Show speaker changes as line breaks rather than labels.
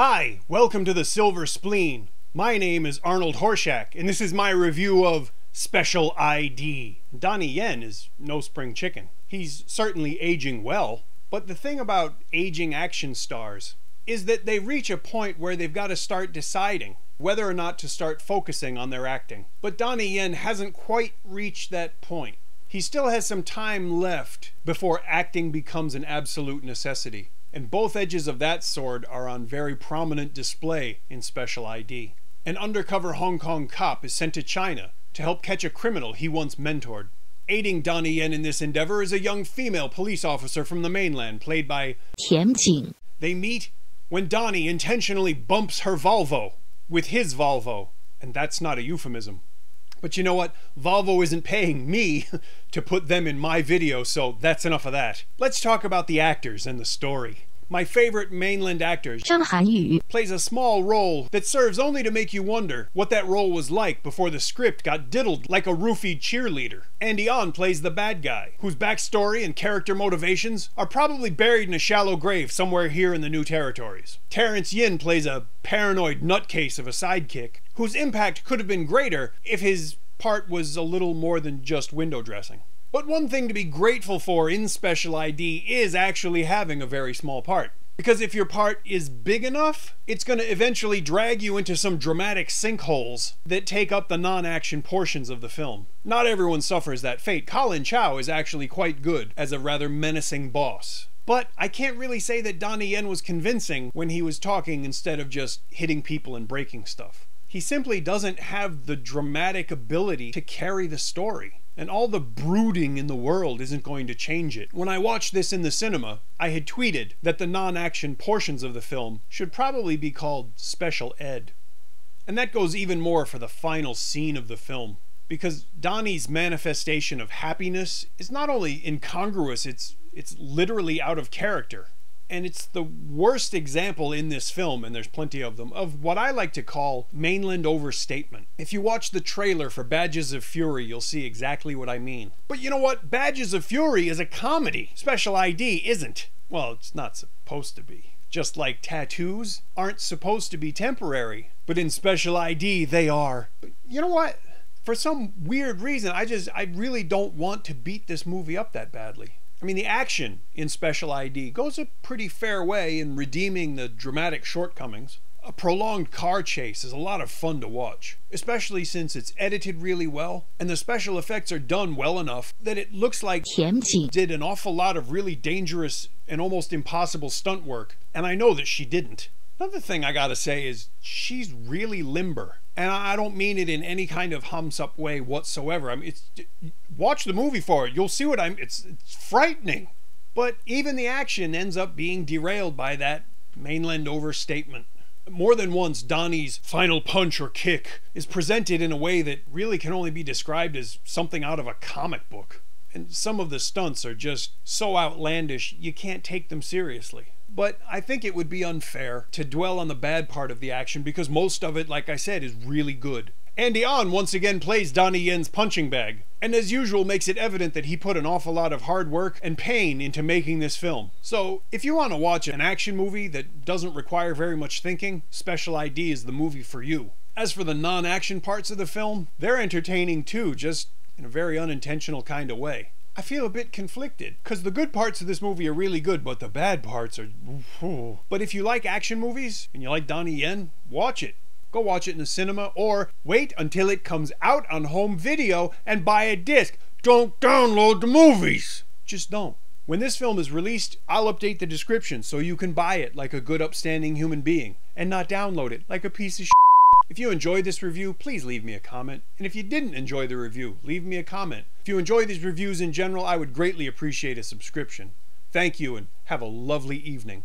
Hi, welcome to the Silver Spleen. My name is Arnold Horshack, and this is my review of Special ID. Donnie Yen is no spring chicken. He's certainly aging well, but the thing about aging action stars is that they reach a point where they've got to start deciding whether or not to start focusing on their acting. But Donnie Yen hasn't quite reached that point. He still has some time left before acting becomes an absolute necessity. And both edges of that sword are on very prominent display in Special ID. An undercover Hong Kong cop is sent to China to help catch a criminal he once mentored. Aiding Donnie Yen in this endeavor is a young female police officer from the mainland, played by
Tian Jing.
They meet when Donnie intentionally bumps her Volvo with his Volvo. And that's not a euphemism. But you know what? Volvo isn't paying me to put them in my video, so that's enough of that. Let's talk about the actors and the story. My favorite mainland actor,
Zhang Hanyu,
plays a small role that serves only to make you wonder what that role was like before the script got diddled like a roofied cheerleader. Andy On plays the bad guy, whose backstory and character motivations are probably buried in a shallow grave somewhere here in the New Territories. Terrence Yin plays a paranoid nutcase of a sidekick, whose impact could have been greater if his part was a little more than just window dressing. But one thing to be grateful for in Special ID is actually having a very small part. Because if your part is big enough, it's going to eventually drag you into some dramatic sinkholes that take up the non-action portions of the film. Not everyone suffers that fate. Colin Chow is actually quite good as a rather menacing boss. But I can't really say that Donnie Yen was convincing when he was talking instead of just hitting people and breaking stuff. He simply doesn't have the dramatic ability to carry the story. And all the brooding in the world isn't going to change it. When I watched this in the cinema, I had tweeted that the non-action portions of the film should probably be called Special Ed. And that goes even more for the final scene of the film. Because Donnie's manifestation of happiness is not only incongruous, it's literally out of character. And it's the worst example in this film, and there's plenty of them, of what I like to call mainland overstatement. If you watch the trailer for Badges of Fury, you'll see exactly what I mean. But you know what? Badges of Fury is a comedy. Special ID isn't. Well, it's not supposed to be. Just like tattoos aren't supposed to be temporary. But in Special ID, they are. But you know what? For some weird reason, I really don't want to beat this movie up that badly. I mean, the action in Special ID goes a pretty fair way in redeeming the dramatic shortcomings. A prolonged car chase is a lot of fun to watch, especially since it's edited really well, and the special effects are done well enough that it looks like
Tian Jing
did an awful lot of really dangerous and almost impossible stunt work, and I know that she didn't. Another thing I gotta say is she's really limber. And I don't mean it in any kind of hums-up way whatsoever. I mean, watch the movie for it. You'll see what it's frightening. But even the action ends up being derailed by that mainland overstatement. More than once, Donnie's final punch or kick is presented in a way that really can only be described as something out of a comic book. And some of the stunts are just so outlandish, you can't take them seriously. But I think it would be unfair to dwell on the bad part of the action because most of it, like I said, is really good. Andy On once again plays Donnie Yen's punching bag, and as usual makes it evident that he put an awful lot of hard work and pain into making this film. So if you want to watch an action movie that doesn't require very much thinking, Special ID is the movie for you. As for the non-action parts of the film, they're entertaining too, just in a very unintentional kind of way. I feel a bit conflicted, because the good parts of this movie are really good, but the bad parts are... But if you like action movies, and you like Donnie Yen, watch it. Go watch it in the cinema, or wait until it comes out on home video and buy a disc. Don't download the movies! Just don't. When this film is released, I'll update the description so you can buy it like a good upstanding human being, and not download it like a piece of shit. If you enjoyed this review, please leave me a comment. And if you didn't enjoy the review, leave me a comment. If you enjoy these reviews in general, I would greatly appreciate a subscription. Thank you and have a lovely evening.